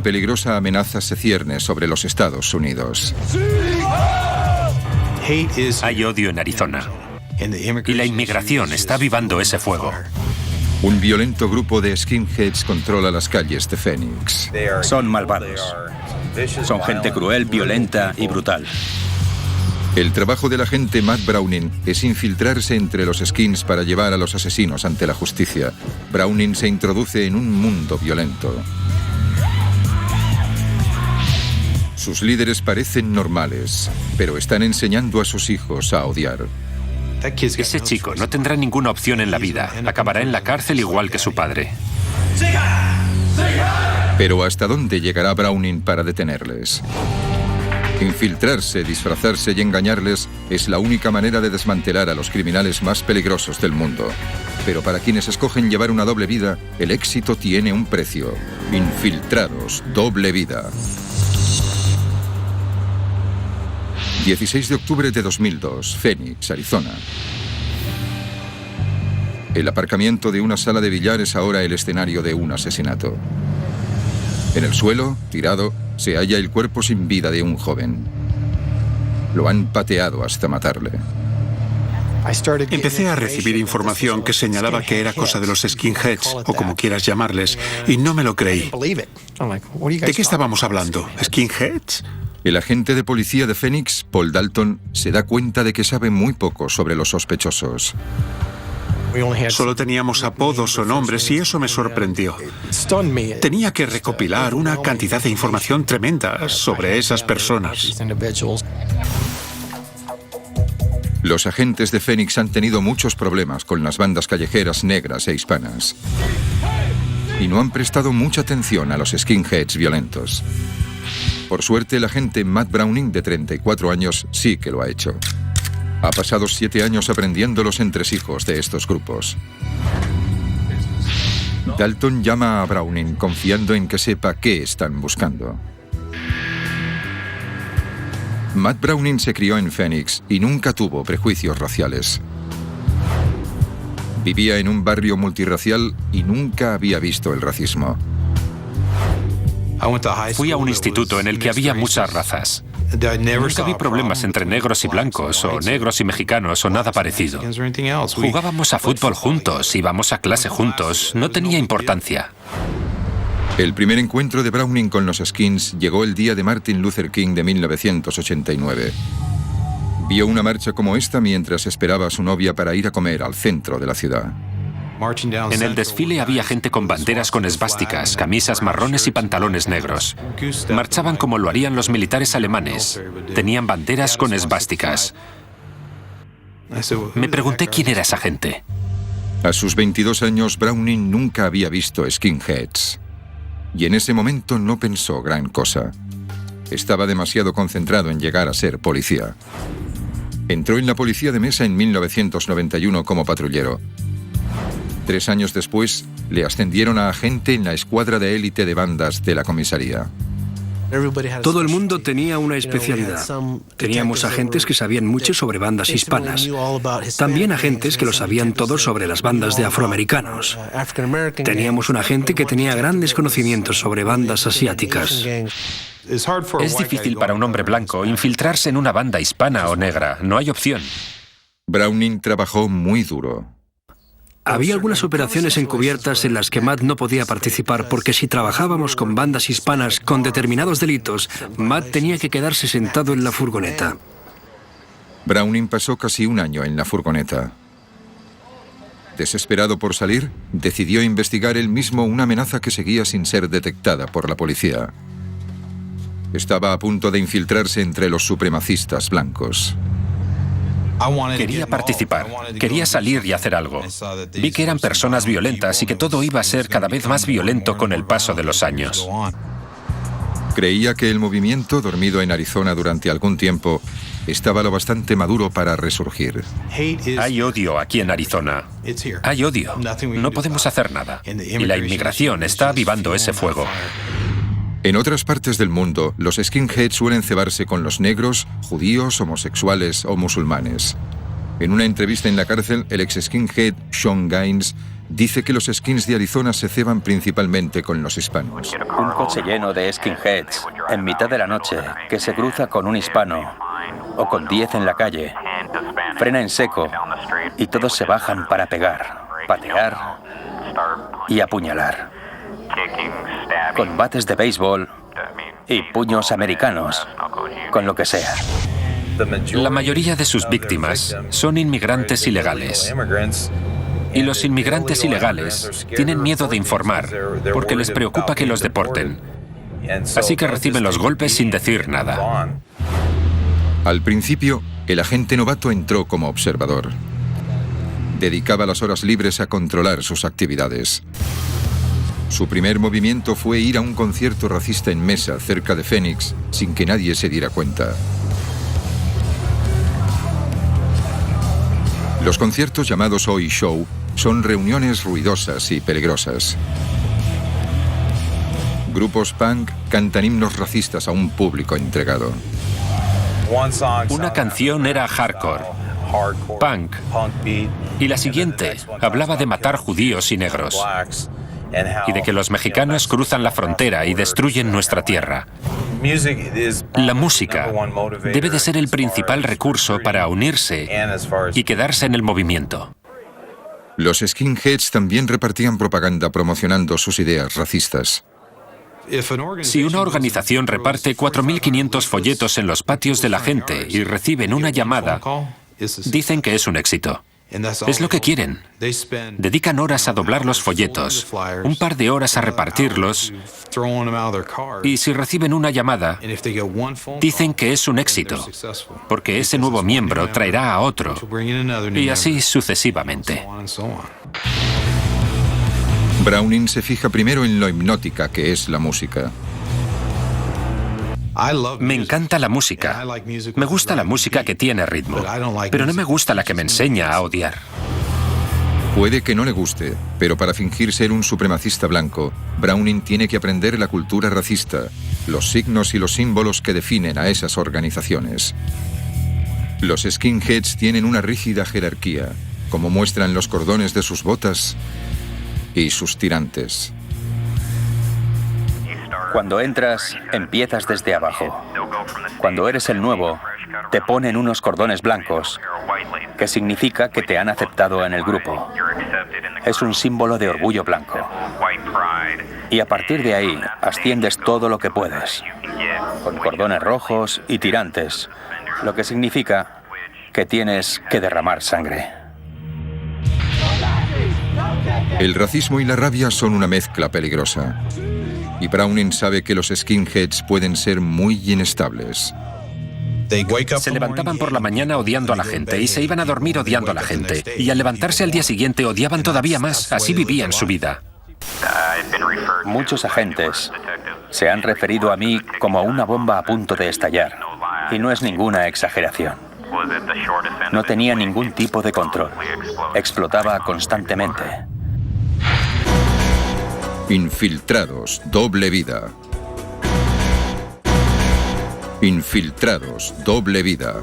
peligrosa amenaza se cierne sobre los Estados Unidos. Hay odio en Arizona y la inmigración está avivando ese fuego. Un violento grupo de skinheads controla las calles de Phoenix. Son malvados. Son gente cruel, violenta y brutal. El trabajo del agente Matt Browning es infiltrarse entre los skins para llevar a los asesinos ante la justicia. Browning se introduce en un mundo violento. Sus líderes parecen normales, pero están enseñando a sus hijos a odiar. Ese chico no tendrá ninguna opción en la vida. Acabará en la cárcel igual que su padre. Pero ¿hasta dónde llegará Browning para detenerles? Infiltrarse, disfrazarse y engañarles es la única manera de desmantelar a los criminales más peligrosos del mundo. Pero para quienes escogen llevar una doble vida, el éxito tiene un precio. Infiltrados, doble vida. 16 de octubre de 2002, Phoenix, Arizona. El aparcamiento de una sala de billar es ahora el escenario de un asesinato. En el suelo, tirado, se halla el cuerpo sin vida de un joven. Lo han pateado hasta matarle. Empecé a recibir información que señalaba que era cosa de los skinheads, o como quieras llamarles, y no me lo creí. ¿De qué estábamos hablando? ¿Skinheads? El agente de policía de Phoenix, Paul Dalton, se da cuenta de que sabe muy poco sobre los sospechosos. Solo teníamos apodos o nombres y eso me sorprendió. Tenía que recopilar una cantidad de información tremenda sobre esas personas. Los agentes de Phoenix han tenido muchos problemas con las bandas callejeras negras e hispanas. Y no han prestado mucha atención a los skinheads violentos. Por suerte, el agente Matt Browning, de 34 años, sí que lo ha hecho. Ha pasado 7 años aprendiendo los entresijos de estos grupos. Dalton llama a Browning confiando en que sepa qué están buscando. Matt Browning se crió en Phoenix y nunca tuvo prejuicios raciales. Vivía en un barrio multirracial y nunca había visto el racismo. Fui a un instituto en el que había muchas razas. Nunca vi problemas entre negros y blancos, o negros y mexicanos, o nada parecido. Jugábamos a fútbol juntos, íbamos a clase juntos, no tenía importancia. El primer encuentro de Browning con los skins llegó el día de Martin Luther King de 1989. Vio una marcha como esta mientras esperaba a su novia para ir a comer al centro de la ciudad. En el desfile había gente con banderas con esvásticas, camisas marrones y pantalones negros. Marchaban como lo harían los militares alemanes. Tenían banderas con esvásticas. Me pregunté quién era esa gente. A sus 22 años, Browning nunca había visto skinheads. Y en ese momento no pensó gran cosa. Estaba demasiado concentrado en llegar a ser policía. Entró en la policía de mesa en 1991 como patrullero. 3 años después, le ascendieron a agente en la escuadra de élite de bandas de la comisaría. Todo el mundo tenía una especialidad. Teníamos agentes que sabían mucho sobre bandas hispanas. También agentes que lo sabían todo sobre las bandas de afroamericanos. Teníamos un agente que tenía grandes conocimientos sobre bandas asiáticas. Es difícil para un hombre blanco infiltrarse en una banda hispana o negra. No hay opción. Browning trabajó muy duro. Había algunas operaciones encubiertas en las que Matt no podía participar porque si trabajábamos con bandas hispanas con determinados delitos, Matt tenía que quedarse sentado en la furgoneta. Browning pasó casi un año en la furgoneta. Desesperado por salir, decidió investigar él mismo una amenaza que seguía sin ser detectada por la policía. Estaba a punto de infiltrarse entre los supremacistas blancos. Quería participar, quería salir y hacer algo. Vi que eran personas violentas y que todo iba a ser cada vez más violento con el paso de los años. Creía que el movimiento, dormido en Arizona durante algún tiempo, estaba lo bastante maduro para resurgir. Hay odio aquí en Arizona. Hay odio. No podemos hacer nada. Y la inmigración está avivando ese fuego. En otras partes del mundo, los skinheads suelen cebarse con los negros, judíos, homosexuales o musulmanes. En una entrevista en la cárcel, el ex skinhead Sean Gaines dice que los skins de Arizona se ceban principalmente con los hispanos. Un coche lleno de skinheads en mitad de la noche que se cruza con un hispano o con 10 en la calle, frena en seco y todos se bajan para pegar, patear y apuñalar. Con bates de béisbol y puños americanos, con lo que sea. La mayoría de sus víctimas son inmigrantes ilegales. Y los inmigrantes ilegales tienen miedo de informar porque les preocupa que los deporten. Así que reciben los golpes sin decir nada. Al principio, el agente novato entró como observador. Dedicaba las horas libres a controlar sus actividades. Su primer movimiento fue ir a un concierto racista en Mesa, cerca de Phoenix, sin que nadie se diera cuenta. Los conciertos llamados Oi Show son reuniones ruidosas y peligrosas. Grupos punk cantan himnos racistas a un público entregado. Una canción era hardcore, punk, y la siguiente hablaba de matar judíos y negros, y de que los mexicanos cruzan la frontera y destruyen nuestra tierra. La música debe de ser el principal recurso para unirse y quedarse en el movimiento. Los skinheads también repartían propaganda promocionando sus ideas racistas. Si una organización reparte 4.500 folletos en los patios de la gente y reciben una llamada, dicen que es un éxito. Es lo que quieren. Dedican horas a doblar los folletos, un par de horas a repartirlos, y si reciben una llamada, dicen que es un éxito, porque ese nuevo miembro traerá a otro, y así sucesivamente. Browning se fija primero en lo hipnótica que es la música. Me encanta la música. Me gusta la música que tiene ritmo, pero no me gusta la que me enseña a odiar. Puede que no le guste, pero para fingir ser un supremacista blanco, Browning tiene que aprender la cultura racista, los signos y los símbolos que definen a esas organizaciones. Los skinheads tienen una rígida jerarquía, como muestran los cordones de sus botas y sus tirantes. Cuando entras, empiezas desde abajo. Cuando eres el nuevo, te ponen unos cordones blancos, que significa que te han aceptado en el grupo. Es un símbolo de orgullo blanco. Y a partir de ahí, asciendes todo lo que puedes, con cordones rojos y tirantes, lo que significa que tienes que derramar sangre. El racismo y la rabia son una mezcla peligrosa. Y Browning sabe que los skinheads pueden ser muy inestables. Se levantaban por la mañana odiando a la gente y se iban a dormir odiando a la gente. Y al levantarse al día siguiente odiaban todavía más. Así vivían su vida. Muchos agentes se han referido a mí como a una bomba a punto de estallar. Y no es ninguna exageración. No tenía ningún tipo de control. Explotaba constantemente. Infiltrados, doble vida. Infiltrados, doble vida.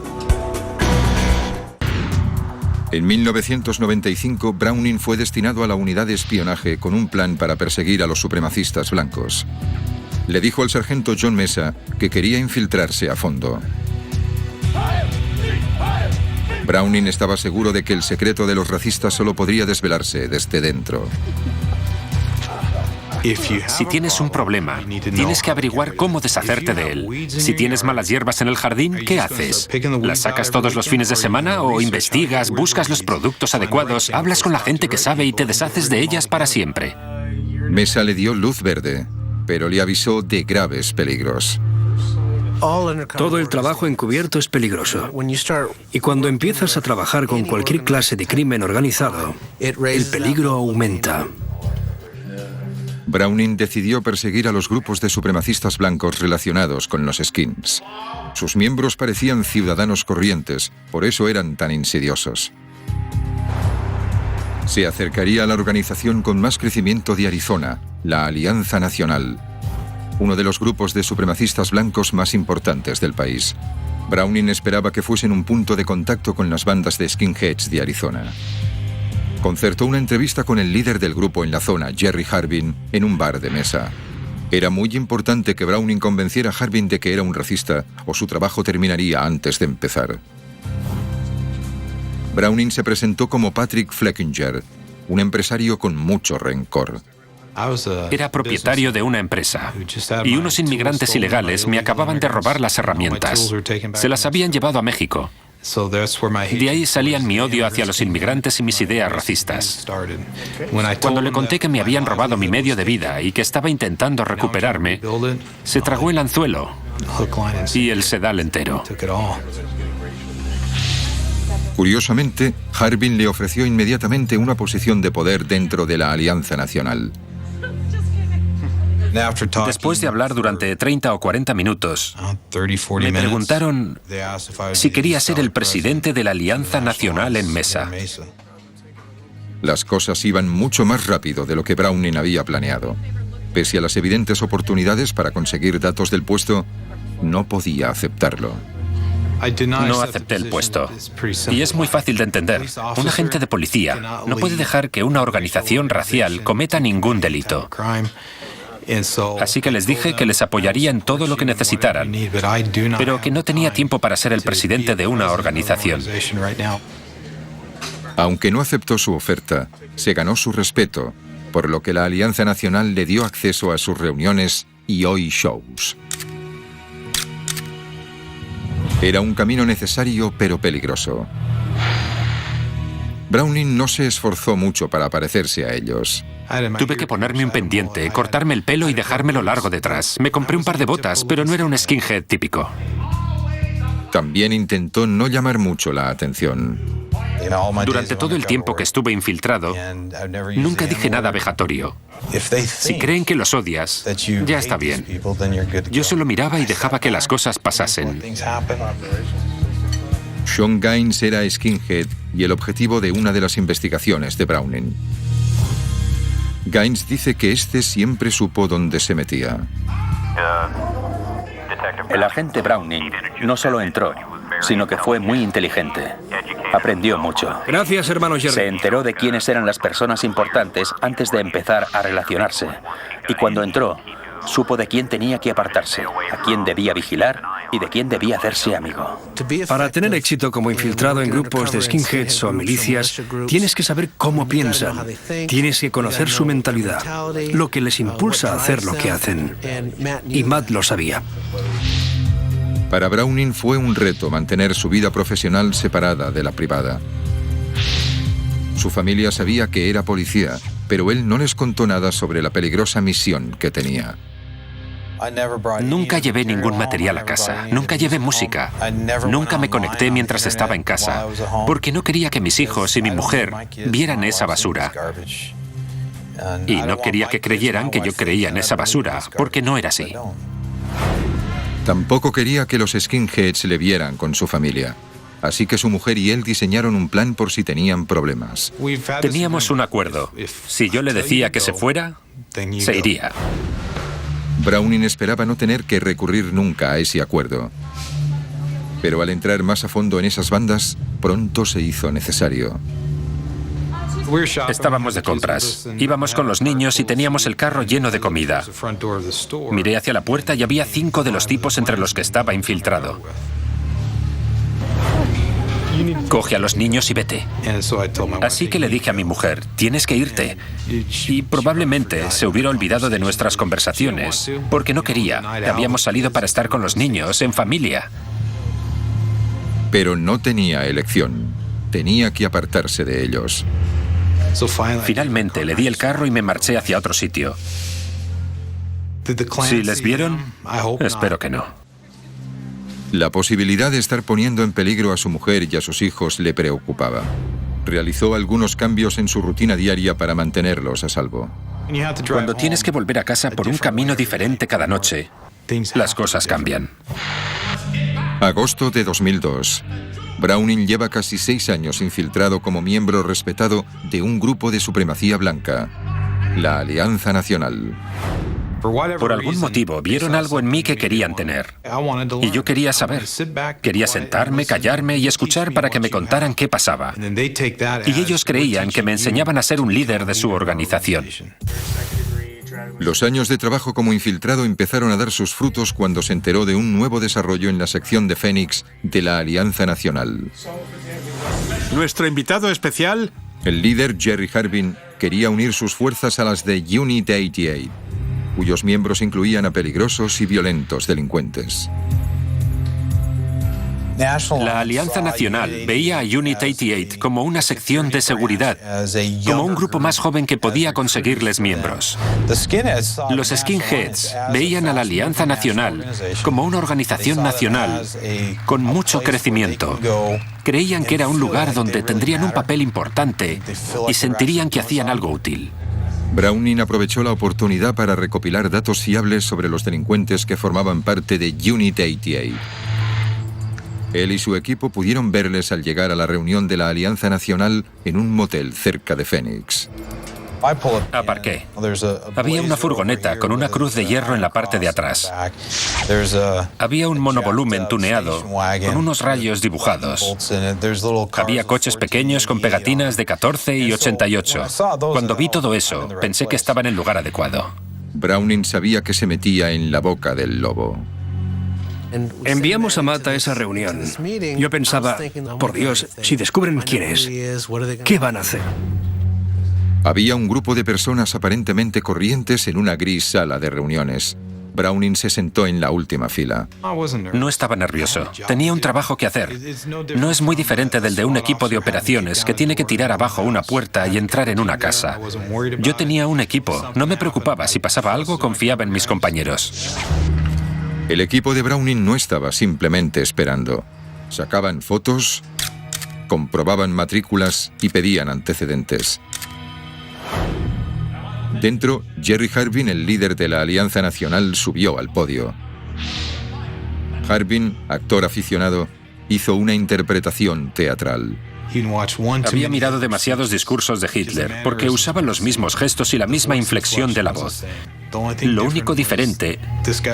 En 1995, Browning fue destinado a la unidad de espionaje con un plan para perseguir a los supremacistas blancos. Le dijo al sargento John Mesa que quería infiltrarse a fondo. Browning estaba seguro de que el secreto de los racistas solo podría desvelarse desde dentro. Si tienes un problema, tienes que averiguar cómo deshacerte de él. Si tienes malas hierbas en el jardín, ¿qué haces? ¿Las sacas todos los fines de semana o investigas, buscas los productos adecuados, hablas con la gente que sabe y te deshaces de ellas para siempre? Mesa le dio luz verde, pero le avisó de graves peligros. Todo el trabajo encubierto es peligroso. Y cuando empiezas a trabajar con cualquier clase de crimen organizado, el peligro aumenta. Browning decidió perseguir a los grupos de supremacistas blancos relacionados con los skins. Sus miembros parecían ciudadanos corrientes, por eso eran tan insidiosos. Se acercaría a la organización con más crecimiento de Arizona, la Alianza Nacional, uno de los grupos de supremacistas blancos más importantes del país. Browning esperaba que fuesen un punto de contacto con las bandas de skinheads de Arizona. Concertó una entrevista con el líder del grupo en la zona, Jerry Harbin, en un bar de mesa. Era muy importante que Browning convenciera a Harbin de que era un racista o su trabajo terminaría antes de empezar. Browning se presentó como Patrick Fleckinger, un empresario con mucho rencor. Era propietario de una empresa y unos inmigrantes ilegales me acababan de robar las herramientas. Se las habían llevado a México. De ahí salían mi odio hacia los inmigrantes y mis ideas racistas. Cuando le conté que me habían robado mi medio de vida y que estaba intentando recuperarme, se tragó el anzuelo y el sedal entero. Curiosamente, Harbin le ofreció inmediatamente una posición de poder dentro de la Alianza Nacional. Después de hablar durante 30 o 40 minutos, me preguntaron si quería ser el presidente de la Alianza Nacional en Mesa. Las cosas iban mucho más rápido de lo que Browning había planeado. Pese a las evidentes oportunidades para conseguir datos del puesto, no podía aceptarlo. No acepté el puesto. Y es muy fácil de entender. Un agente de policía no puede dejar que una organización racial cometa ningún delito. Así que les dije que les apoyaría en todo lo que necesitaran, pero que no tenía tiempo para ser el presidente de una organización. Aunque no aceptó su oferta, se ganó su respeto, por lo que la Alianza Nacional le dio acceso a sus reuniones y hoy shows. Era un camino necesario pero peligroso. Browning no se esforzó mucho para parecerse a ellos. Tuve que ponerme un pendiente, cortarme el pelo y dejármelo largo detrás. Me compré un par de botas, pero no era un skinhead típico. También intentó no llamar mucho la atención. Durante todo el tiempo que estuve infiltrado, nunca dije nada vejatorio. Si creen que los odias, ya está bien. Yo solo miraba y dejaba que las cosas pasasen. Sean Gaines era skinhead y el objetivo de una de las investigaciones de Browning. Gaines dice que este siempre supo dónde se metía. El agente Browning no solo entró, sino que fue muy inteligente. Aprendió mucho. Gracias, hermano Jerry. Se enteró de quiénes eran las personas importantes antes de empezar a relacionarse. Y cuando entró, supo de quién tenía que apartarse, a quién debía vigilar y de quién debía hacerse amigo. Para tener éxito como infiltrado en grupos de skinheads o milicias, tienes que saber cómo piensan. Tienes que conocer su mentalidad, lo que les impulsa a hacer lo que hacen. Y Matt lo sabía. Para Browning fue un reto mantener su vida profesional separada de la privada. Su familia sabía que era policía, pero él no les contó nada sobre la peligrosa misión que tenía. Nunca llevé ningún material a casa, nunca llevé música, nunca me conecté mientras estaba en casa, porque no quería que mis hijos y mi mujer vieran esa basura. Y no quería que creyeran que yo creía en esa basura, porque no era así. Tampoco quería que los skinheads le vieran con su familia. Así que su mujer y él diseñaron un plan por si tenían problemas. Teníamos un acuerdo. Si yo le decía que se fuera, se iría. Browning esperaba no tener que recurrir nunca a ese acuerdo. Pero al entrar más a fondo en esas bandas, pronto se hizo necesario. Estábamos de compras. Íbamos con los niños y teníamos el carro lleno de comida. Miré hacia la puerta y había 5 de los tipos entre los que estaba infiltrado. Coge a los niños y vete. Así que le dije a mi mujer, tienes que irte. Y probablemente se hubiera olvidado de nuestras conversaciones, porque no quería. Habíamos salido para estar con los niños, en familia. Pero no tenía elección. Tenía que apartarse de ellos. Finalmente le di el carro y me marché hacia otro sitio. ¿Si les vieron? Espero que no. La posibilidad de estar poniendo en peligro a su mujer y a sus hijos le preocupaba. Realizó algunos cambios en su rutina diaria para mantenerlos a salvo. Cuando tienes que volver a casa por un camino diferente cada noche, las cosas cambian. Agosto de 2002. Browning lleva casi 6 años infiltrado como miembro respetado de un grupo de supremacía blanca, la Alianza Nacional. Por algún motivo vieron algo en mí que querían tener. Y yo quería saber. Quería sentarme, callarme y escuchar para que me contaran qué pasaba. Y ellos creían que me enseñaban a ser un líder de su organización. Los años de trabajo como infiltrado empezaron a dar sus frutos cuando se enteró de un nuevo desarrollo en la sección de Phoenix de la Alianza Nacional. Nuestro invitado especial... El líder Jerry Harbin quería unir sus fuerzas a las de Unit 88, cuyos miembros incluían a peligrosos y violentos delincuentes. La Alianza Nacional veía a Unit 88 como una sección de seguridad, como un grupo más joven que podía conseguirles miembros. Los skinheads veían a la Alianza Nacional como una organización nacional con mucho crecimiento. Creían que era un lugar donde tendrían un papel importante y sentirían que hacían algo útil. Browning aprovechó la oportunidad para recopilar datos fiables sobre los delincuentes que formaban parte de Unit 88. Él y su equipo pudieron verles al llegar a la reunión de la Alianza Nacional en un motel cerca de Phoenix. Aparqué. Había una furgoneta con una cruz de hierro en la parte de atrás. Había un monovolumen tuneado con unos rayos dibujados. Había coches pequeños con pegatinas de 14 y 88. Cuando vi todo eso, pensé que estaba en el lugar adecuado. Browning sabía que se metía en la boca del lobo. Enviamos a Matt a esa reunión. Yo pensaba, por Dios, si descubren quién es, ¿qué van a hacer? Había un grupo de personas aparentemente corrientes en una gris sala de reuniones. Browning se sentó en la última fila. No estaba nervioso. Tenía un trabajo que hacer. No es muy diferente del de un equipo de operaciones que tiene que tirar abajo una puerta y entrar en una casa. Yo tenía un equipo. No me preocupaba. Si pasaba algo, confiaba en mis compañeros. El equipo de Browning no estaba simplemente esperando. Sacaban fotos, comprobaban matrículas y pedían antecedentes. Dentro, Jerry Harbin, el líder de la Alianza Nacional, subió al podio. Harbin, actor aficionado, hizo una interpretación teatral. Había mirado demasiados discursos de Hitler porque usaban los mismos gestos y la misma inflexión de la voz. Lo único diferente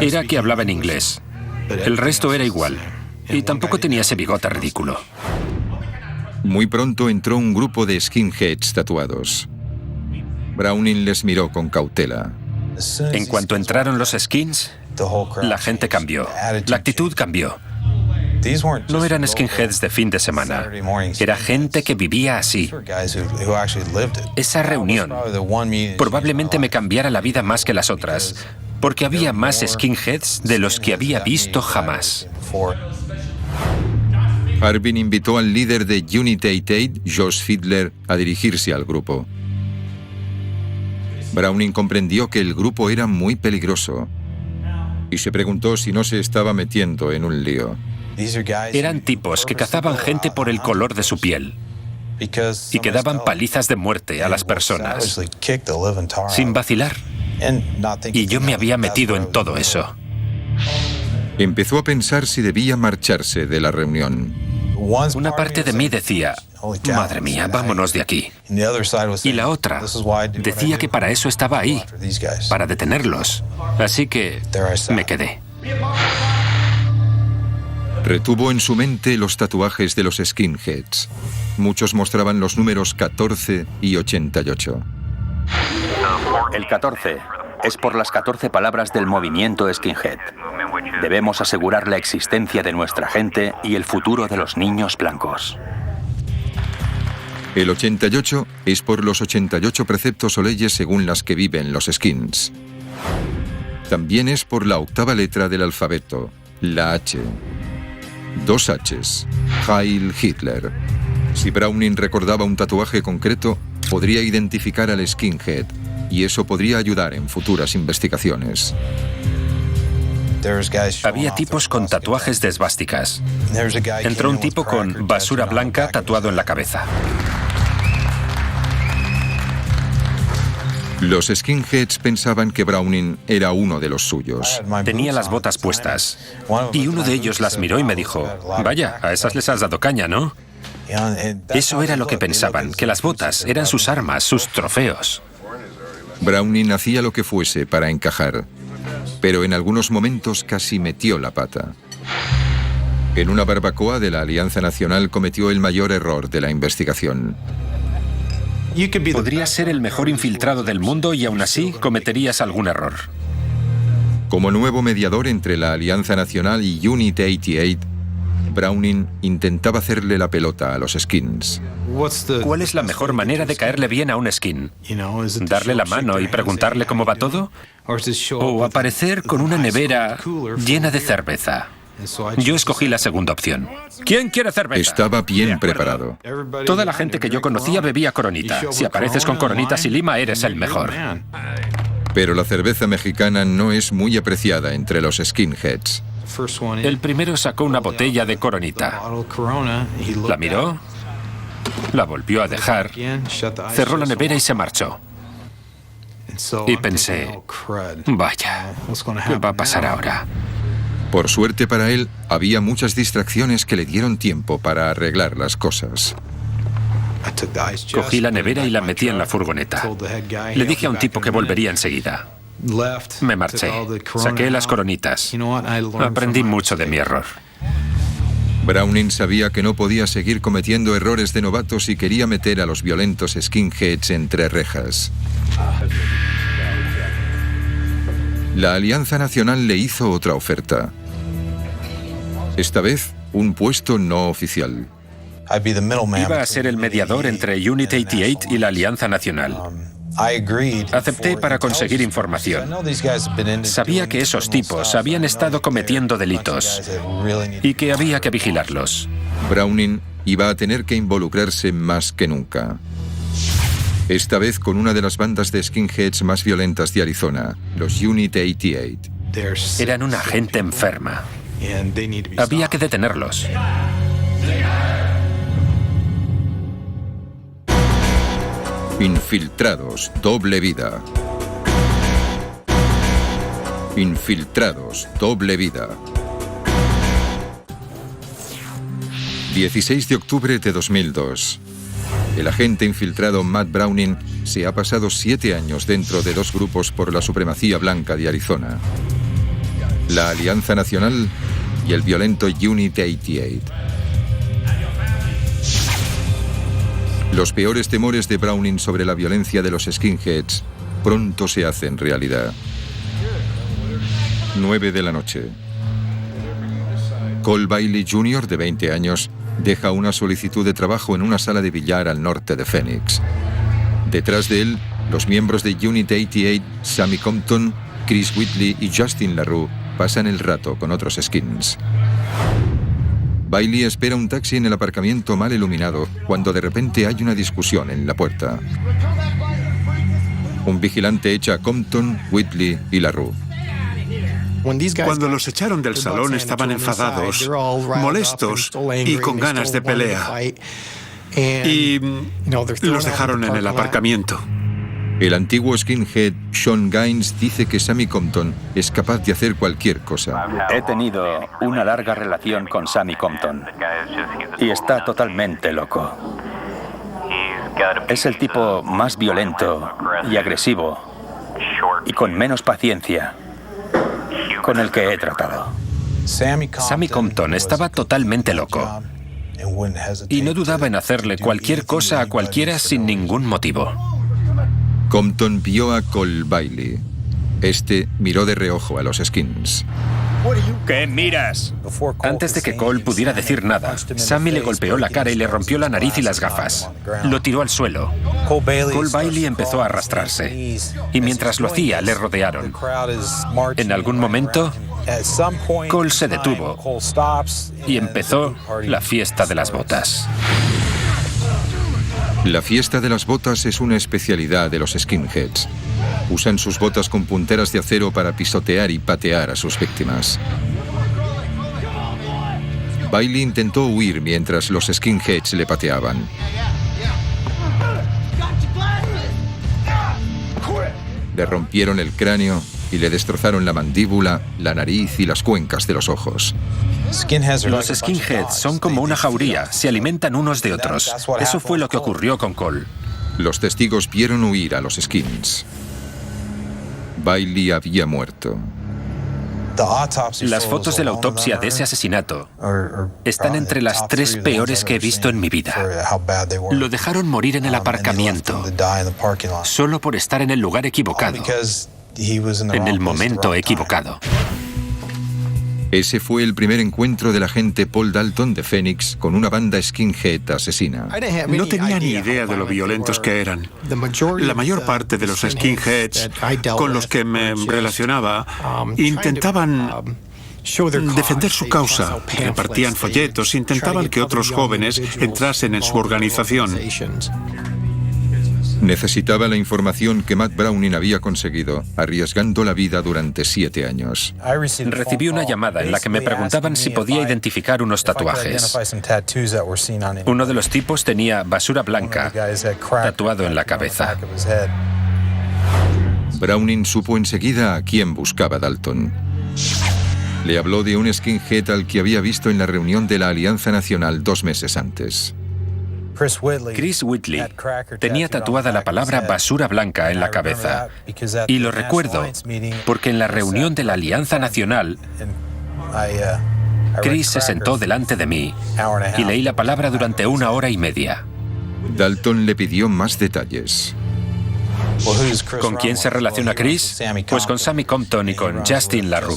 era que hablaba en inglés. El resto era igual. Y tampoco tenía ese bigote ridículo. Muy pronto entró un grupo de skinheads tatuados. Browning les miró con cautela. En cuanto entraron los skins, la gente cambió. La actitud cambió. No eran skinheads de fin de semana. Era gente que vivía así. Esa reunión probablemente me cambiara la vida más que las otras, porque había más skinheads de los que había visto jamás. Harbin invitó al líder de Unit 88, Josh Fiedler, a dirigirse al grupo. Browning comprendió que el grupo era muy peligroso y se preguntó si no se estaba metiendo en un lío. Eran tipos que cazaban gente por el color de su piel y que daban palizas de muerte a las personas, sin vacilar. Y yo me había metido en todo eso. Empezó a pensar si debía marcharse de la reunión. Una parte de mí decía, madre mía, vámonos de aquí. Y la otra decía que para eso estaba ahí, para detenerlos. Así que me quedé. Retuvo en su mente los tatuajes de los skinheads. Muchos mostraban los números 14 y 88. El 14 es por las 14 palabras del movimiento skinhead. Debemos asegurar la existencia de nuestra gente y el futuro de los niños blancos. El 88 es por los 88 preceptos o leyes según las que viven los skins. También es por la octava letra del alfabeto, la H. 2 H's. Heil Hitler. Si Browning recordaba un tatuaje concreto, podría identificar al skinhead, y eso podría ayudar en futuras investigaciones. Había tipos con tatuajes de esvásticas. Entró un tipo con basura blanca tatuado en la cabeza. Los skinheads pensaban que Browning era uno de los suyos. Tenía las botas puestas y uno de ellos las miró y me dijo, vaya, a esas les has dado caña, ¿no? Eso era lo que pensaban, que las botas eran sus armas, sus trofeos. Browning hacía lo que fuese para encajar. pero en algunos momentos casi metió la pata. En una barbacoa de la Alianza Nacional cometió el mayor error de la investigación. Podrías ser el mejor infiltrado del mundo y aún así cometerías algún error. Como nuevo mediador entre la Alianza Nacional y Unit 88, Browning intentaba hacerle la pelota a los skins. ¿Cuál es la mejor manera de caerle bien a un skin? ¿Darle la mano y preguntarle cómo va todo? ¿O aparecer con una nevera llena de cerveza? Yo escogí la segunda opción. ¿Quién quiere cerveza? Estaba bien preparado. Toda la gente que yo conocía bebía Coronita. Si apareces con Coronitas y lima, eres el mejor. Pero la cerveza mexicana no es muy apreciada entre los skinheads. El primero sacó una botella de Coronita. La miró, la volvió a dejar, cerró la nevera y se marchó. Y pensé, vaya, ¿qué va a pasar ahora? Por suerte para él, había muchas distracciones que le dieron tiempo para arreglar las cosas. Cogí la nevera y la metí en la furgoneta. Le dije a un tipo que volvería enseguida. Me marché, saqué las Coronitas. Aprendí mucho de mi error. Browning sabía que no podía seguir cometiendo errores de novatos y quería meter a los violentos skinheads entre rejas. La Alianza Nacional le hizo otra oferta. Esta vez, un puesto no oficial. Iba a ser el mediador entre Unit 88 y la Alianza Nacional. Acepté para conseguir información. Sabía que esos tipos habían estado cometiendo delitos y que había que vigilarlos. Browning iba a tener que involucrarse más que nunca. Esta vez con una de las bandas de skinheads más violentas de Arizona, los Unit 88. Eran una gente enferma. Había que detenerlos. Infiltrados, doble vida. Infiltrados, doble vida. 16 de octubre de 2002. El agente infiltrado Matt Browning se ha pasado 7 años dentro de 2 grupos por la supremacía blanca de Arizona. La Alianza Nacional y el violento Unit 88. Los peores temores de Browning sobre la violencia de los skinheads pronto se hacen realidad. 9 de la noche. Cole Bailey Jr., de 20 años, deja una solicitud de trabajo en una sala de billar al norte de Phoenix. Detrás de él, los miembros de Unit 88, Sammy Compton, Chris Whitley y Justin LaRue, pasan el rato con otros skins. Bailey espera un taxi en el aparcamiento mal iluminado cuando de repente hay una discusión en la puerta. Un vigilante echa a Compton, Whitley y LaRue. Cuando los echaron del salón estaban enfadados, molestos y con ganas de pelea. Y los dejaron en el aparcamiento. El antiguo skinhead Sean Gaines dice que Sammy Compton es capaz de hacer cualquier cosa. He tenido una larga relación con Sammy Compton y está totalmente loco. Es el tipo más violento y agresivo y con menos paciencia con el que he tratado. Sammy Compton estaba totalmente loco y no dudaba en hacerle cualquier cosa a cualquiera sin ningún motivo. Compton vio a Cole Bailey. Este miró de reojo a los skins. ¿Qué miras? Antes de que Cole pudiera decir nada, Sammy le golpeó la cara y le rompió la nariz y las gafas. Lo tiró al suelo. Cole Bailey empezó a arrastrarse y mientras lo hacía le rodearon. En algún momento, Cole se detuvo y empezó la fiesta de las botas. La fiesta de las botas es una especialidad de los skinheads. Usan sus botas con punteras de acero para pisotear y patear a sus víctimas. Bailey intentó huir mientras los skinheads le pateaban. Le rompieron el cráneo y le destrozaron la mandíbula, la nariz y las cuencas de los ojos. Los skinheads son como una jauría, se alimentan unos de otros. Eso fue lo que ocurrió con Cole. Los testigos vieron huir a los skins. Bailey había muerto. Las fotos de la autopsia de ese asesinato están entre las 3 peores que he visto en mi vida. Lo dejaron morir en el aparcamiento, solo por estar en el lugar equivocado, en el momento equivocado. Ese fue el primer encuentro del agente Paul Dalton de Phoenix con una banda skinhead asesina. No tenía ni idea de lo violentos que eran. La mayor parte de los skinheads con los que me relacionaba intentaban defender su causa, repartían folletos, intentaban que otros jóvenes entrasen en su organización. Necesitaba la información que Matt Browning había conseguido, arriesgando la vida durante 7 años. Recibí una llamada en la que me preguntaban si podía identificar unos tatuajes. Uno de los tipos tenía basura blanca tatuado en la cabeza. Browning supo enseguida a quién buscaba Dalton. Le habló de un skinhead al que había visto en la reunión de la Alianza Nacional 2 meses antes. Chris Whitley tenía tatuada la palabra basura blanca en la cabeza. Y lo recuerdo porque en la reunión de la Alianza Nacional, Chris se sentó delante de mí y leí la palabra durante 1 hora y media. Dalton le pidió más detalles. ¿Con quién se relaciona Chris? Pues con Sammy Compton y con Justin LaRue.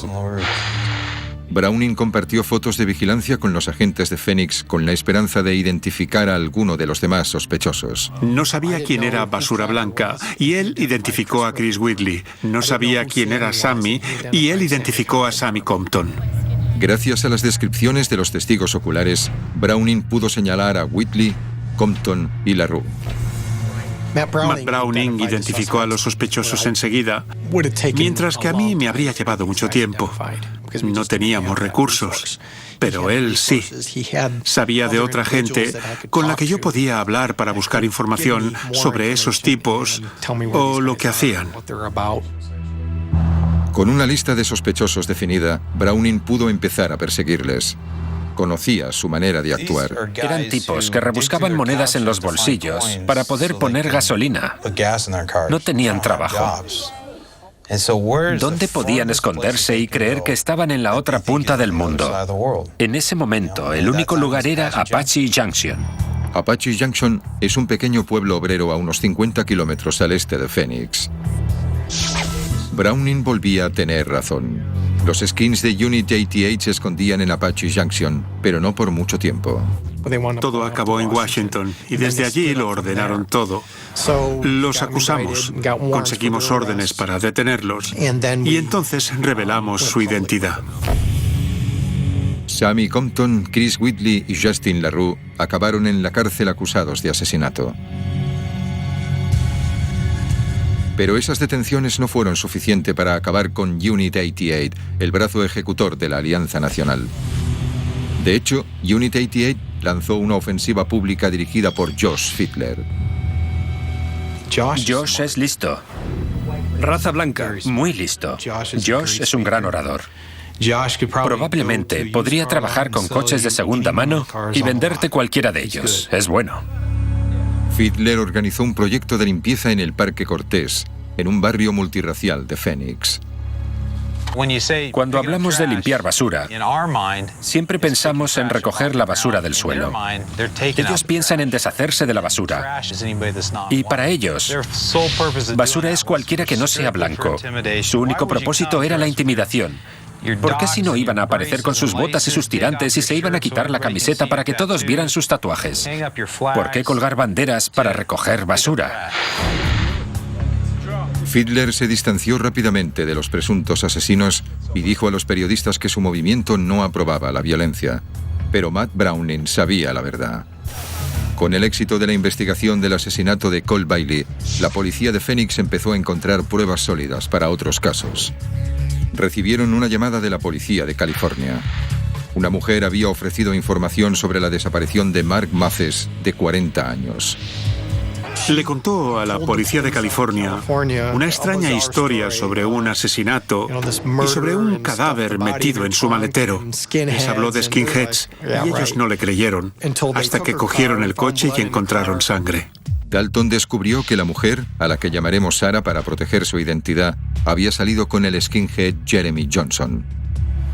Browning compartió fotos de vigilancia con los agentes de Phoenix con la esperanza de identificar a alguno de los demás sospechosos. No sabía quién era Basura Blanca y él identificó a Chris Whitley. No sabía quién era Sammy y él identificó a Sammy Compton. Gracias a las descripciones de los testigos oculares, Browning pudo señalar a Whitley, Compton y LaRue. Matt Browning identificó a los sospechosos enseguida, mientras que a mí me habría llevado mucho tiempo. No teníamos recursos, pero él sí. Sabía de otra gente con la que yo podía hablar para buscar información sobre esos tipos o lo que hacían. Con una lista de sospechosos definida, Browning pudo empezar a perseguirles. Conocía su manera de actuar. Eran tipos que rebuscaban monedas en los bolsillos para poder poner gasolina. No tenían trabajo. ¿Dónde podían esconderse y creer que estaban en la otra punta del mundo? En ese momento, el único lugar era Apache Junction. Apache Junction es un pequeño pueblo obrero a unos 50 kilómetros al este de Phoenix. Browning volvía a tener razón. Los skins de Unit 88 se escondían en Apache Junction, pero no por mucho tiempo. Todo acabó en Washington y desde allí lo ordenaron todo. Los acusamos, conseguimos órdenes para detenerlos y entonces revelamos su identidad. Sammy Compton, Chris Whitley y Justin LaRue acabaron en la cárcel acusados de asesinato. Pero esas detenciones no fueron suficientes para acabar con Unit 88, el brazo ejecutor de la Alianza Nacional. De hecho, Unit 88 lanzó una ofensiva pública dirigida por Josh Fiedler. Josh es listo. Raza blanca. Muy listo. Josh es un gran orador. Probablemente podría trabajar con coches de segunda mano y venderte cualquiera de ellos. Es bueno. Fiedler organizó un proyecto de limpieza en el Parque Cortés, en un barrio multirracial de Phoenix. Cuando hablamos de limpiar basura, siempre pensamos en recoger la basura del suelo. Ellos piensan en deshacerse de la basura. Y para ellos, basura es cualquiera que no sea blanco. Su único propósito era la intimidación. ¿Por qué si no iban a aparecer con sus botas y sus tirantes y se iban a quitar la camiseta para que todos vieran sus tatuajes? ¿Por qué colgar banderas para recoger basura? Fiedler se distanció rápidamente de los presuntos asesinos y dijo a los periodistas que su movimiento no aprobaba la violencia. Pero Matt Browning sabía la verdad. Con el éxito de la investigación del asesinato de Colt Bailey, la policía de Phoenix empezó a encontrar pruebas sólidas para otros casos. Recibieron una llamada de la policía de California. Una mujer había ofrecido información sobre la desaparición de Mark Mathes, de 40 años. Le contó a la policía de California una extraña historia sobre un asesinato y sobre un cadáver metido en su maletero. Les habló de skinheads y ellos no le creyeron hasta que cogieron el coche y encontraron sangre. Dalton descubrió que la mujer, a la que llamaremos Sarah para proteger su identidad, había salido con el skinhead Jeremy Johnson.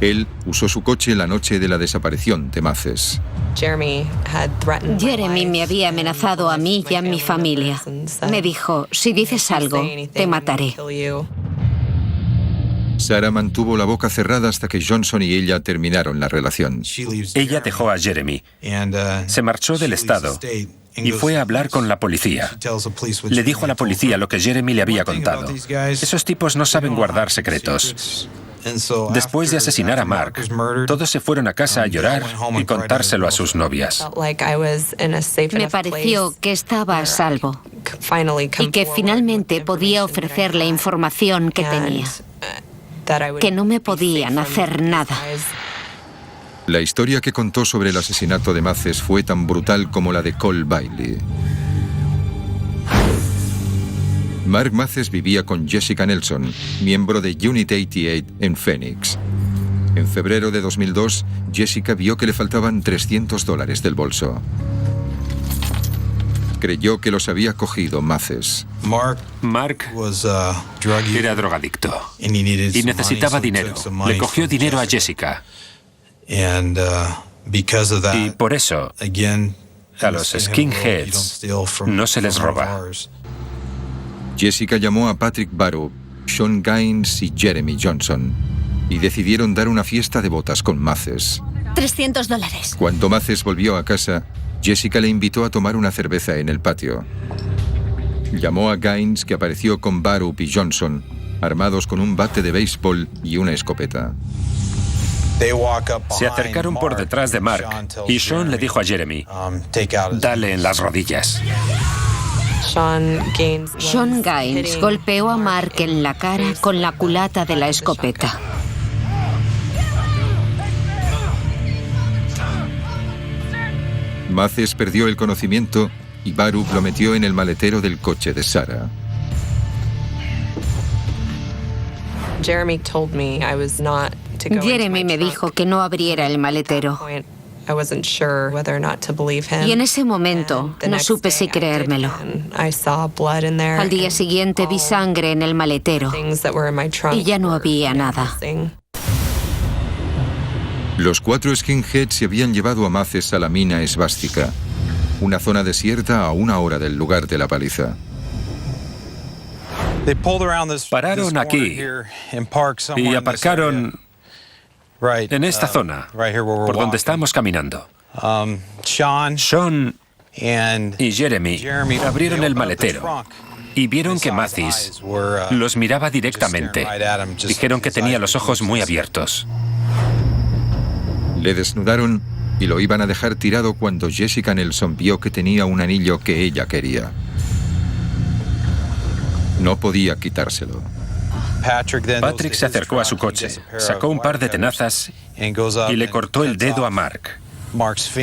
Él usó su coche la noche de la desaparición de Maces. Jeremy me había amenazado a mí y a mi familia. Me dijo, si dices algo, te mataré. Sarah mantuvo la boca cerrada hasta que Johnson y ella terminaron la relación. Ella dejó a Jeremy, se marchó del estado y fue a hablar con la policía. Le dijo a la policía lo que Jeremy le había contado. Esos tipos no saben guardar secretos. Después de asesinar a Mark, todos se fueron a casa a llorar y contárselo a sus novias. Me pareció que estaba a salvo y que finalmente podía ofrecer la información que tenía, que no me podían hacer nada. La historia que contó sobre el asesinato de Maces fue tan brutal como la de Cole Bailey. Mark Maces vivía con Jessica Nelson, miembro de Unit 88 en Phoenix. En febrero de 2002, Jessica vio que le faltaban $300 del bolso. Creyó que los había cogido Maces. Mark era drogadicto y necesitaba dinero. Le cogió dinero a Jessica. Y por eso, a los skinheads no se les roba. Jessica llamó a Patrick Barup, Sean Gaines y Jeremy Johnson y decidieron dar una fiesta de bodas con Maces. $300. Cuando Maces volvió a casa, Jessica le invitó a tomar una cerveza en el patio. Llamó a Gaines, que apareció con Barup y Johnson, armados con un bate de béisbol y una escopeta. Se acercaron por detrás de Mark y Sean le dijo a Jeremy, dale en las rodillas. Sean Gaines golpeó a Mark en la cara con la culata de la escopeta. Maces perdió el conocimiento y Barup lo metió en el maletero del coche de Sarah. Jeremy me dijo que no abriera el maletero. Y en ese momento no supe si creérmelo. Al día siguiente vi sangre en el maletero y ya no había nada. Los 4 skinheads se habían llevado a Maces a la mina Esvástica, una zona desierta a 1 hora del lugar de la paliza. Pararon aquí y aparcaron en esta zona, por donde estamos caminando. Sean y Jeremy abrieron el maletero y vieron que Mathis los miraba directamente. Dijeron que tenía los ojos muy abiertos. Le desnudaron y lo iban a dejar tirado cuando Jessica Nelson vio que tenía un anillo que ella quería. No podía quitárselo. Patrick se acercó a su coche, sacó un par de tenazas y le cortó el dedo a Mark,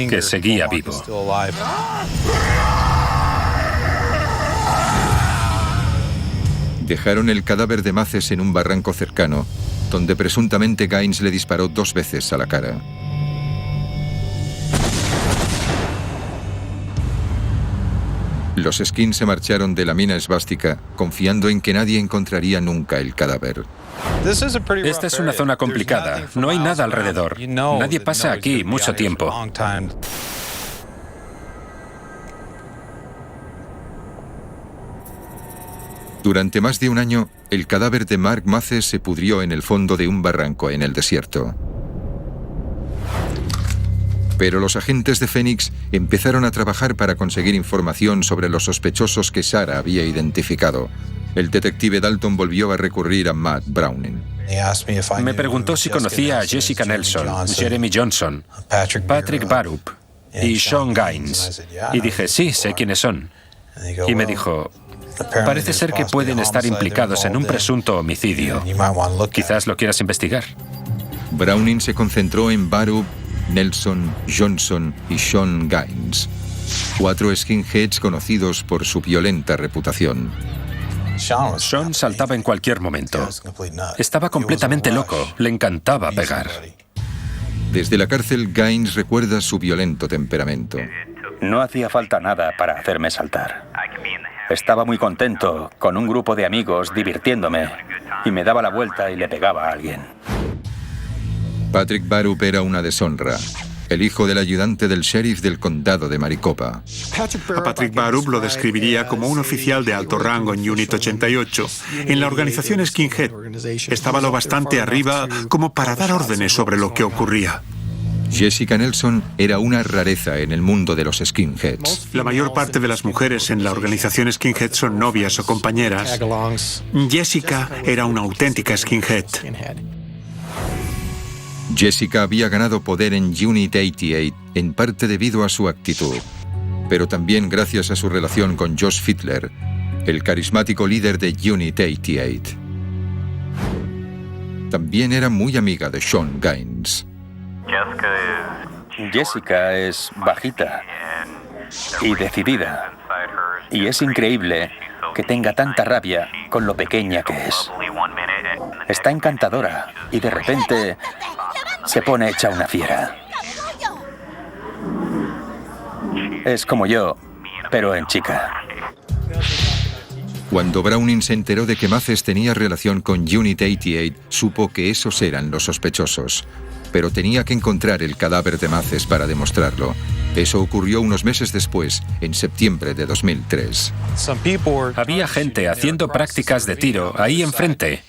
que seguía vivo. Dejaron el cadáver de Maces en un barranco cercano, donde presuntamente Gaines le disparó 2 veces a la cara. Los skins se marcharon de la mina Esvástica, confiando en que nadie encontraría nunca el cadáver. Esta es una zona complicada. No hay nada alrededor. Nadie pasa aquí mucho tiempo. Durante más de un año, el cadáver de Mark Maces se pudrió en el fondo de un barranco en el desierto. Pero los agentes de Phoenix empezaron a trabajar para conseguir información sobre los sospechosos que Sarah había identificado. El detective Dalton volvió a recurrir a Matt Browning. Me preguntó si conocía a Jessica Nelson, Jeremy Johnson, Patrick Barup y Sean Gaines. Y dije, sí, sé quiénes son. Y me dijo, parece ser que pueden estar implicados en un presunto homicidio. Quizás lo quieras investigar. Browning se concentró en Barup, Nelson, Johnson y Sean Gaines, 4 skinheads conocidos por su violenta reputación. Sean saltaba en cualquier momento. Estaba completamente loco, le encantaba pegar. Desde la cárcel, Gaines recuerda su violento temperamento. No hacía falta nada para hacerme saltar. Estaba muy contento, con un grupo de amigos, divirtiéndome, y me daba la vuelta y le pegaba a alguien. Patrick Barup era una deshonra, el hijo del ayudante del sheriff del condado de Maricopa. A Patrick Barup lo describiría como un oficial de alto rango en Unit 88. En la organización Skinhead estaba lo bastante arriba como para dar órdenes sobre lo que ocurría. Jessica Nelson era una rareza en el mundo de los skinheads. La mayor parte de las mujeres en la organización Skinhead son novias o compañeras. Jessica era una auténtica skinhead. Jessica había ganado poder en Unit 88 en parte debido a su actitud, pero también gracias a su relación con Josh Fiedler, el carismático líder de Unit 88. También era muy amiga de Sean Gaines. Jessica es bajita y decidida, y es increíble que tenga tanta rabia con lo pequeña que es. Está encantadora y de repente se pone hecha una fiera. Es como yo, pero en chica. Cuando Browning se enteró de que Maces tenía relación con Unit 88, supo que esos eran los sospechosos. Pero tenía que encontrar el cadáver de Maces para demostrarlo. Eso ocurrió unos meses después, en septiembre de 2003. Había gente haciendo prácticas de tiro ahí enfrente,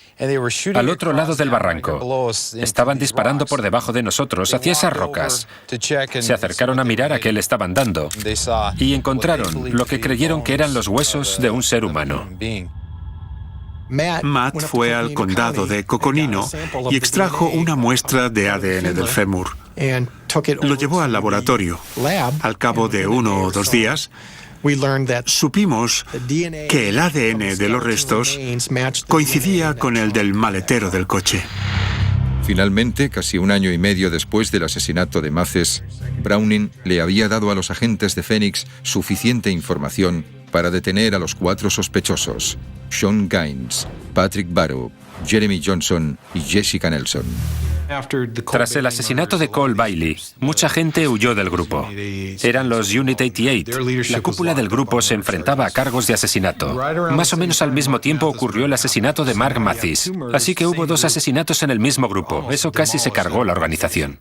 al otro lado del barranco. Estaban disparando por debajo de nosotros hacia esas rocas. Se acercaron a mirar a qué le estaban dando y encontraron lo que creyeron que eran los huesos de un ser humano. Matt fue al condado de Coconino y extrajo una muestra de ADN del fémur. Lo llevó al laboratorio. Al cabo de 1 o 2 días, supimos que el ADN de los restos coincidía con el del maletero del coche. Finalmente, casi 1 año y medio después del asesinato de Maces, Browning le había dado a los agentes de Phoenix suficiente información para detener a los 4 sospechosos: Sean Gaines, Patrick Barup, Jeremy Johnson y Jessica Nelson. Tras el asesinato de Cole Bailey, mucha gente huyó del grupo. Eran los Unit 88. La cúpula del grupo se enfrentaba a cargos de asesinato. Más o menos al mismo tiempo ocurrió el asesinato de Mark Mathis. Así que hubo 2 asesinatos en el mismo grupo. Eso casi se cargó la organización.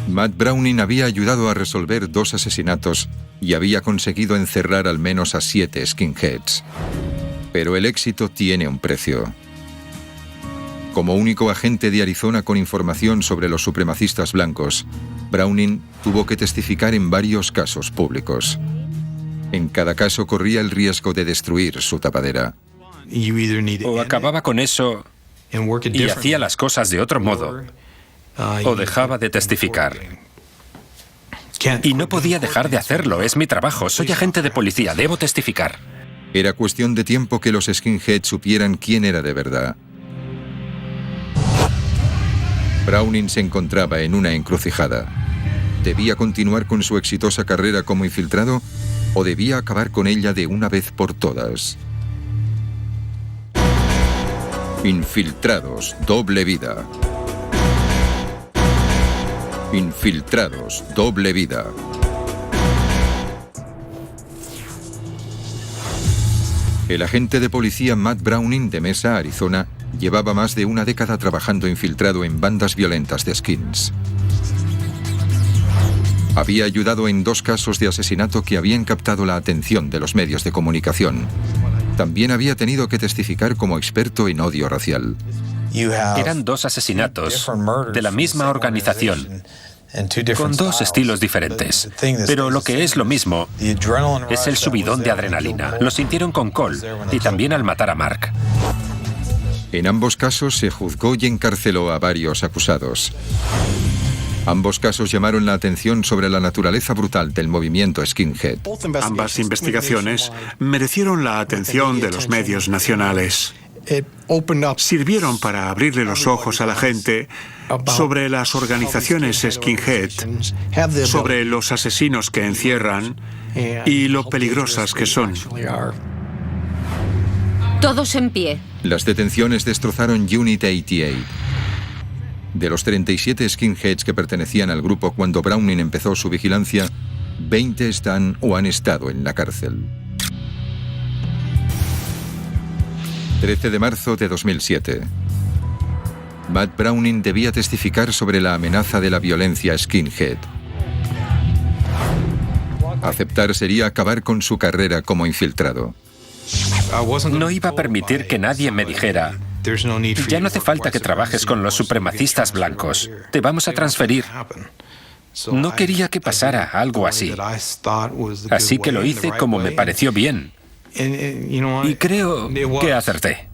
Matt Browning había ayudado a resolver 2 asesinatos y había conseguido encerrar al menos a 7 skinheads. Pero el éxito tiene un precio. Como único agente de Arizona con información sobre los supremacistas blancos, Browning tuvo que testificar en varios casos públicos. En cada caso corría el riesgo de destruir su tapadera. O acababa con eso y hacía las cosas de otro modo, o dejaba de testificar. Y no podía dejar de hacerlo, es mi trabajo, soy agente de policía, debo testificar. Era cuestión de tiempo que los skinheads supieran quién era de verdad. Browning se encontraba en una encrucijada. ¿Debía continuar con su exitosa carrera como infiltrado o debía acabar con ella de una vez por todas? Infiltrados, doble vida. Infiltrados, doble vida. El agente de policía Matt Browning de Mesa, Arizona, llevaba más de 1 década trabajando infiltrado en bandas violentas de skins. Había ayudado en 2 casos de asesinato que habían captado la atención de los medios de comunicación. También había tenido que testificar como experto en odio racial. Eran 2 asesinatos de la misma organización, con 2 estilos diferentes. Pero lo que es lo mismo es el subidón de adrenalina. Lo sintieron con Cole y también al matar a Mark. En ambos casos se juzgó y encarceló a varios acusados. Ambos casos llamaron la atención sobre la naturaleza brutal del movimiento skinhead. Ambas investigaciones merecieron la atención de los medios nacionales. Sirvieron para abrirle los ojos a la gente sobre las organizaciones skinhead, sobre los asesinos que encierran y lo peligrosas que son. Todos en pie. Las detenciones destrozaron Unit 88. De los 37 skinheads que pertenecían al grupo cuando Browning empezó su vigilancia, 20 están o han estado en la cárcel. 13 de marzo de 2007. Matt Browning debía testificar sobre la amenaza de la violencia skinhead. Aceptar sería acabar con su carrera como infiltrado. No iba a permitir que nadie me dijera: ya no hace falta que trabajes con los supremacistas blancos, te vamos a transferir. No quería que pasara algo así. Así que lo hice como me pareció bien. Y creo que acerté.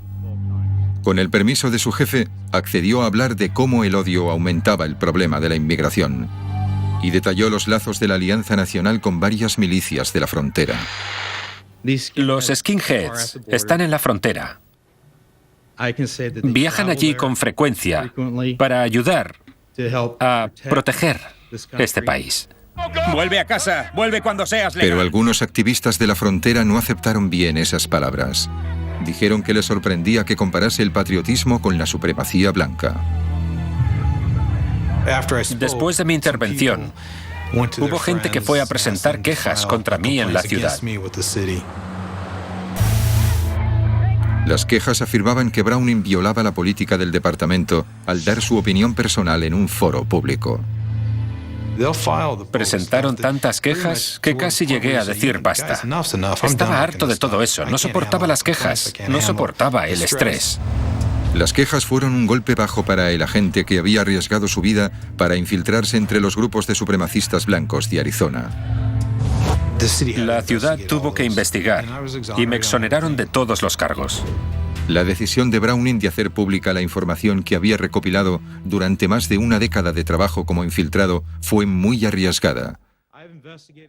Con el permiso de su jefe, accedió a hablar de cómo el odio aumentaba el problema de la inmigración y detalló los lazos de la Alianza Nacional con varias milicias de la frontera. Los skinheads están en la frontera. Viajan allí con frecuencia para ayudar a proteger este país. Vuelve a casa, vuelve cuando seas legal. Pero algunos activistas de la frontera no aceptaron bien esas palabras. Dijeron que les sorprendía que comparase el patriotismo con la supremacía blanca. Después de mi intervención, hubo gente que fue a presentar quejas contra mí en la ciudad. Las quejas afirmaban que Browning violaba la política del departamento al dar su opinión personal en un foro público. Presentaron tantas quejas que casi llegué a decir basta. Estaba harto de todo eso, no soportaba las quejas, no soportaba el estrés. Las quejas fueron un golpe bajo para el agente que había arriesgado su vida para infiltrarse entre los grupos de supremacistas blancos de Arizona. La ciudad tuvo que investigar y me exoneraron de todos los cargos. La decisión de Browning de hacer pública la información que había recopilado durante más de una década de trabajo como infiltrado fue muy arriesgada.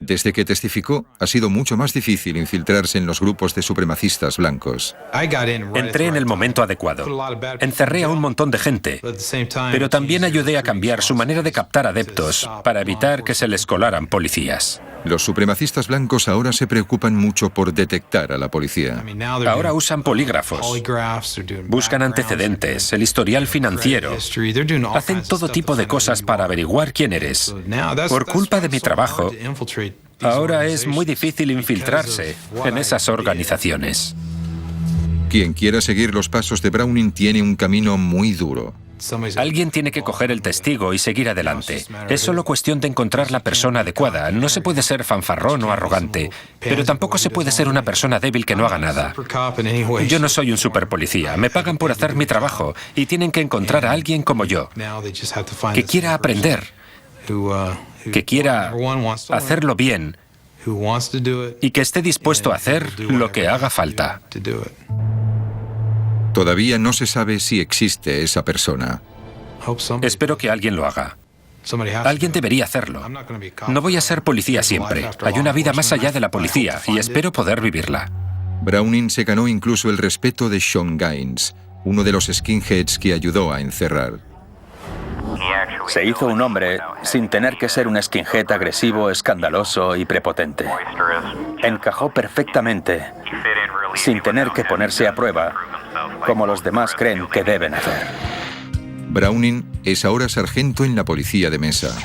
Desde que testificó, ha sido mucho más difícil infiltrarse en los grupos de supremacistas blancos. Entré en el momento adecuado. Encerré a un montón de gente, pero también ayudé a cambiar su manera de captar adeptos para evitar que se les colaran policías. Los supremacistas blancos ahora se preocupan mucho por detectar a la policía. Ahora usan polígrafos, buscan antecedentes, el historial financiero, hacen todo tipo de cosas para averiguar quién eres. Por culpa de mi trabajo, ahora es muy difícil infiltrarse en esas organizaciones. Quien quiera seguir los pasos de Browning tiene un camino muy duro. Alguien tiene que coger el testigo y seguir adelante. Es solo cuestión de encontrar la persona adecuada. No se puede ser fanfarrón o arrogante, pero tampoco se puede ser una persona débil que no haga nada. Yo no soy un superpolicía. Me pagan por hacer mi trabajo y tienen que encontrar a alguien como yo, que quiera aprender, que quiera hacerlo bien y que esté dispuesto a hacer lo que haga falta. Todavía no se sabe si existe esa persona. Espero que alguien lo haga. Alguien debería hacerlo. No voy a ser policía siempre. Hay una vida más allá de la policía y espero poder vivirla. Browning se ganó incluso el respeto de Sean Gaines, uno de los skinheads que ayudó a encerrar. Se hizo un hombre sin tener que ser un skinhead agresivo, escandaloso y prepotente. Encajó perfectamente, sin tener que ponerse a prueba, como los demás creen que deben hacer. Browning es ahora sargento en la policía de Mesa.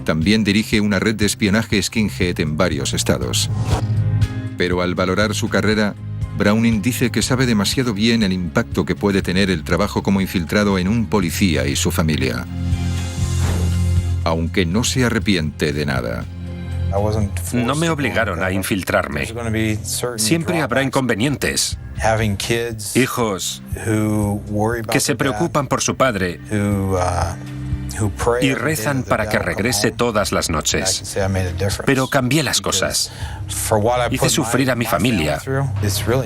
También dirige una red de espionaje skinhead en varios estados. Pero al valorar su carrera, Browning dice que sabe demasiado bien el impacto que puede tener el trabajo como infiltrado en un policía y su familia. Aunque no se arrepiente de nada. No me obligaron a infiltrarme. Siempre habrá inconvenientes. Hijos que se preocupan por su padre y rezan para que regrese todas las noches. Pero cambié las cosas. Hice sufrir a mi familia.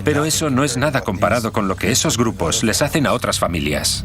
Pero eso no es nada comparado con lo que esos grupos les hacen a otras familias.